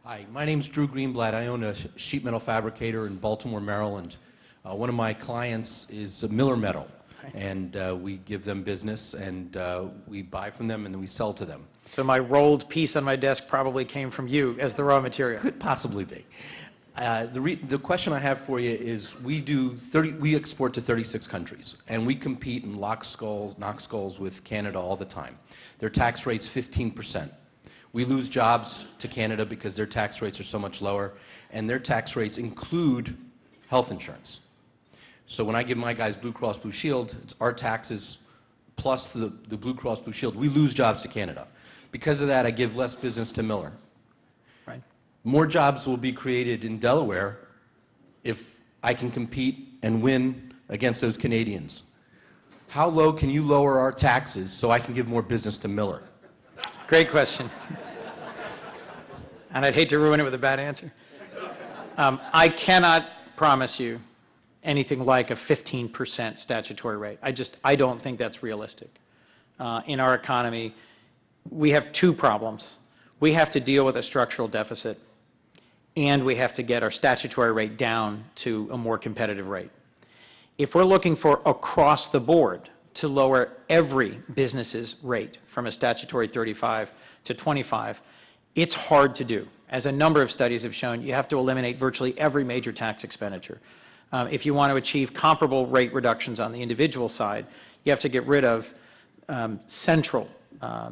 Hi, my name's Drew Greenblatt. I own a sheet metal fabricator in Baltimore, Maryland. One of my clients is Miller Metal, and we give them business, and we buy from them, and then we sell to them. So my rolled piece on my desk probably came from you as the raw material. Could possibly be. The question I have for you is we export to 36 countries, and we compete and knock skulls with Canada all the time. Their tax rate's 15%. We lose jobs to Canada because their tax rates are so much lower, and their tax rates include health insurance. So when I give my guys Blue Cross Blue Shield, it's our taxes plus the Blue Cross Blue Shield. We lose jobs to Canada. Because of that, I give less business to Miller. Right. More jobs will be created in Delaware if I can compete and win against those Canadians. How low can you lower our taxes so I can give more business to Miller? Great question. And I'd hate to ruin it with a bad answer. I cannot promise you anything like a 15% statutory rate. I don't think that's realistic. In our economy, we have two problems. We have to deal with a structural deficit, and we have to get our statutory rate down to a more competitive rate. If we're looking for across the board to lower every business's rate from a statutory 35 to 25, it's hard to do. As a number of studies have shown, you have to eliminate virtually every major tax expenditure. If you want to achieve comparable rate reductions on the individual side, you have to get rid of central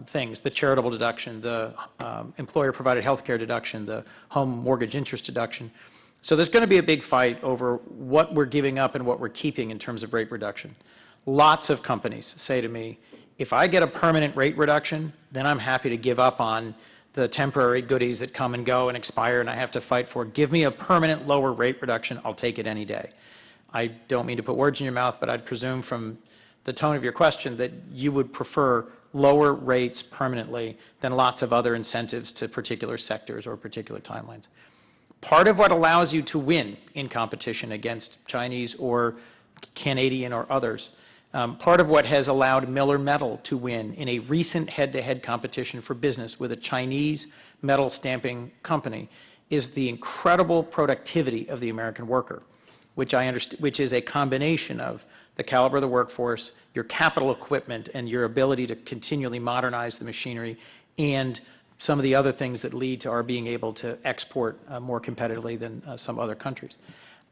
things, the charitable deduction, the employer-provided health care deduction, the home mortgage interest deduction. So there's going to be a big fight over what we're giving up and what we're keeping in terms of rate reduction. Lots of companies say to me, if I get a permanent rate reduction, then I'm happy to give up on the temporary goodies that come and go and expire and I have to fight for. Give me a permanent lower rate reduction, I'll take it any day. I don't mean to put words in your mouth, but I'd presume from the tone of your question that you would prefer lower rates permanently than lots of other incentives to particular sectors or particular timelines. Part of what allows you to win in competition against Chinese or Canadian or others, part of what has allowed Miller Metal to win in a recent head-to-head competition for business with a Chinese metal stamping company is the incredible productivity of the American worker, which is a combination of the caliber of the workforce, your capital equipment, and your ability to continually modernize the machinery, and some of the other things that lead to our being able to export more competitively than some other countries.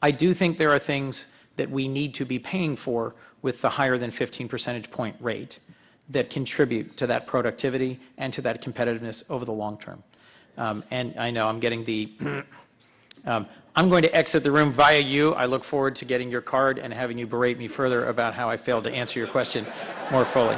I do think there are things that we need to be paying for with the higher than 15 percentage point rate that contribute to that productivity and to that competitiveness over the long term. And I know I'm getting the, I'm going to exit the room via you. I look forward to getting your card and having you berate me further about how I failed to answer your question more fully.